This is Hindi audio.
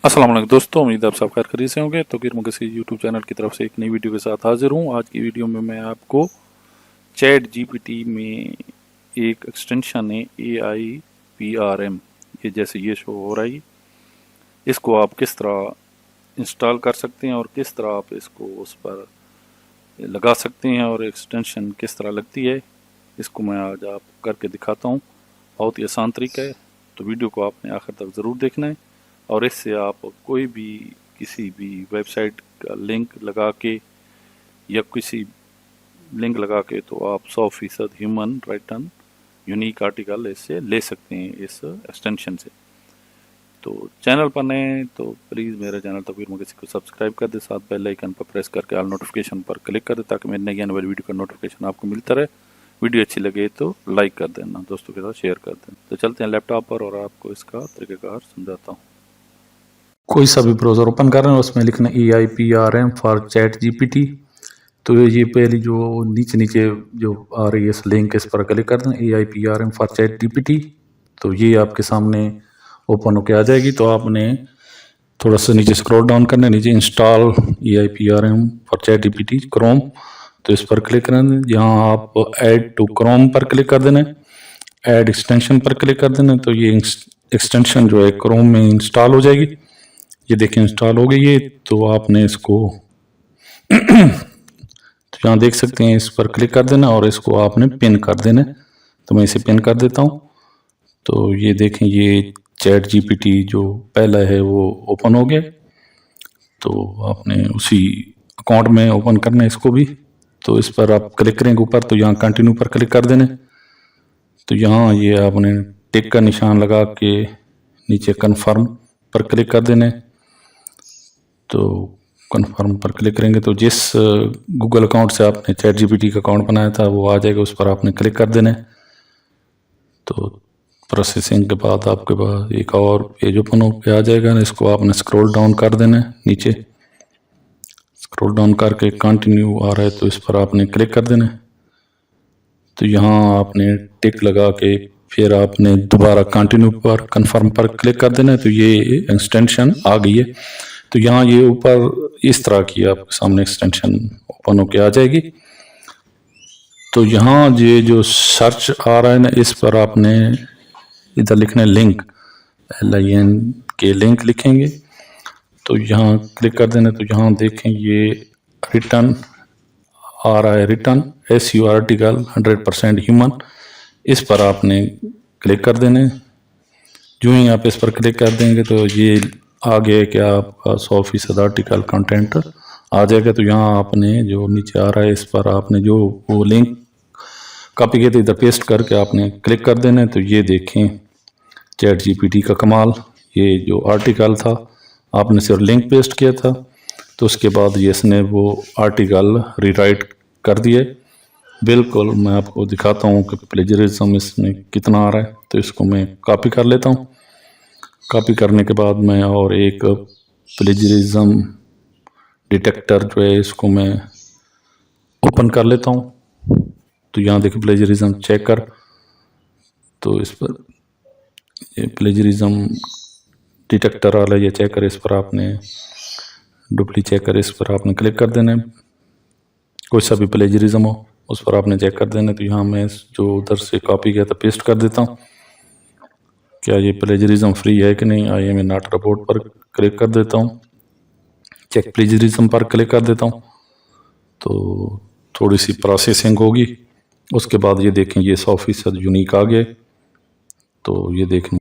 अस्सलाम वालेकुम दोस्तों, उम्मीद है आप सब खैर खरीद से होंगे। तो फिर मुझे यूट्यूब चैनल की तरफ से एक नई वीडियो के साथ हाजिर हूँ। आज की वीडियो में मैं आपको चैट जीपीटी में एक एक्सटेंशन है AIPRM, ये जैसे ये शो हो रहा है, इसको आप किस तरह इंस्टॉल कर सकते हैं और किस तरह आप इसको उस पर लगा सकते हैं और एक्सटेंशन किस तरह लगती है, इसको मैं आज आप करके दिखाता हूँ। बहुत ही आसान तरीका है, तो वीडियो को आपने आखिर तक ज़रूर देखना है। और इससे आप कोई भी किसी भी वेबसाइट का लिंक लगा के या किसी लिंक लगा के तो आप 100% ह्यूमन रिटर्न यूनिक आर्टिकल इससे ले सकते हैं, इस एक्सटेंशन से। तो चैनल पर नए हैं तो प्लीज़ मेरे चैनल तकवीर मुगसी को सब्सक्राइब कर दे, साथ बेल आइकन पर प्रेस करके ऑल नोटिफिकेशन पर क्लिक कर दे ताकि मेरी नई आने वाली वीडियो का नोटिफिकेशन आपको मिलता रहे। वीडियो अच्छी लगे तो लाइक कर देना, दोस्तों के साथ शेयर कर देना। तो चलते हैं लैपटॉप पर और आपको इसका तरीक़ाकार समझाता हूँ। कोई सा भी ब्राउज़र ओपन कर रहे हैं, उसमें लिखना AIPRM फॉर चैट जीपीटी। तो ये पहली जो नीचे नीचे जो आ रही है इस लिंक, इस पर क्लिक कर दें, AIPRM फॉर चैट जीपीटी। तो ये आपके सामने ओपन होके आ जाएगी। तो आपने थोड़ा सा नीचे स्क्रॉल डाउन करना है, नीचे install AIPRM for chat GPT Chrome, तो इस पर क्लिक करना है। यहाँ आप ऐड टू क्रोम पर क्लिक कर देना है, ऐड एक्सटेंशन पर क्लिक कर देना है। तो ये एक्सटेंशन जो है क्रोम में इंस्टॉल हो जाएगी। ये देखिए इंस्टॉल हो गई है। तो आपने इसको तो यहाँ देख सकते हैं, इस पर क्लिक कर देना और इसको आपने पिन कर देना। तो मैं इसे पिन कर देता हूँ। तो ये देखें, ये चैट जीपीटी जो पहला है वो ओपन हो गया। तो आपने उसी अकाउंट में ओपन करना है इसको भी। तो इस पर आप क्लिक करेंगे ऊपर, तो यहाँ कंटिन्यू पर क्लिक कर देना। तो यहाँ ये आपने टिक का निशान लगा के नीचे कन्फर्म पर क्लिक कर देना। तो कन्फर्म पर क्लिक करेंगे तो जिस गूगल अकाउंट से आपने चैट जीपीटी का अकाउंट बनाया था वो आ जाएगा, उस पर आपने क्लिक कर देना है। तो प्रोसेसिंग के बाद आपके पास एक और पेज ओपन होकर आ जाएगा। इसको आपने स्क्रॉल डाउन कर देना है, नीचे स्क्रॉल डाउन करके कंटिन्यू आ रहा है तो इस पर आपने क्लिक कर देना है। तो यहाँ आपने टिक लगा के फिर आपने दोबारा कंटिन्यू पर कन्फर्म पर क्लिक कर देना है। तो ये एक्सटेंशन आ गई है। तो यहाँ ये ऊपर इस तरह की आपके सामने एक्सटेंशन ओपन होके आ जाएगी। तो यहाँ ये जो सर्च आ रहा है ना, इस पर आपने इधर लिखना है लिंक, LINK लिंक लिखेंगे। तो यहाँ क्लिक कर देना। तो यहाँ देखें ये रिटर्न आ रहा है, रिटर्न SU आर्टिकल 100% ह्यूमन, इस पर आपने क्लिक कर देना। जो ही आप इस पर क्लिक कर देंगे तो ये आगे क्या आपका 100% आर्टिकल कंटेंट आ जाएगा। तो यहाँ आपने जो नीचे आ रहा है इस पर आपने जो वो लिंक कॉपी किया था इधर पेस्ट करके आपने क्लिक कर देना है। तो ये देखें चैट जीपीटी का कमाल, ये जो आर्टिकल था आपने सिर्फ लिंक पेस्ट किया था, तो उसके बाद ये इसने वो आर्टिकल रीराइट कर दिए। बिल्कुल मैं आपको दिखाता हूँ कि प्लेजरिज्म इसमें कितना आ रहा है। तो इसको मैं कॉपी कर लेता हूँ। कॉपी करने के बाद मैं और एक प्लेजरिज्म डिटेक्टर जो है इसको मैं ओपन कर लेता हूँ। तो यहाँ देखिए प्लेजरिज्म चेकर, तो इस पर ये प्लेजरिज्म डिटेक्टर वाला ये चेकर, इस पर आपने डुप्ली चेकर, इस पर आपने क्लिक कर देना है। कोई सा भी प्लेजरिज्म हो उस पर आपने चेक कर देना। तो यहाँ मैं जो उधर से कॉपी किया था पेस्ट कर देता हूँ। क्या ये प्लेजरिज्म फ्री है कि नहीं, आई एम नॉट रिपोर्ट पर क्लिक कर देता हूँ, चेक प्लेजरिज्म पर क्लिक कर देता हूँ। तो थोड़ी सी प्रोसेसिंग होगी, उसके बाद ये देखें ये 100% यूनिक आ गए। तो ये देखें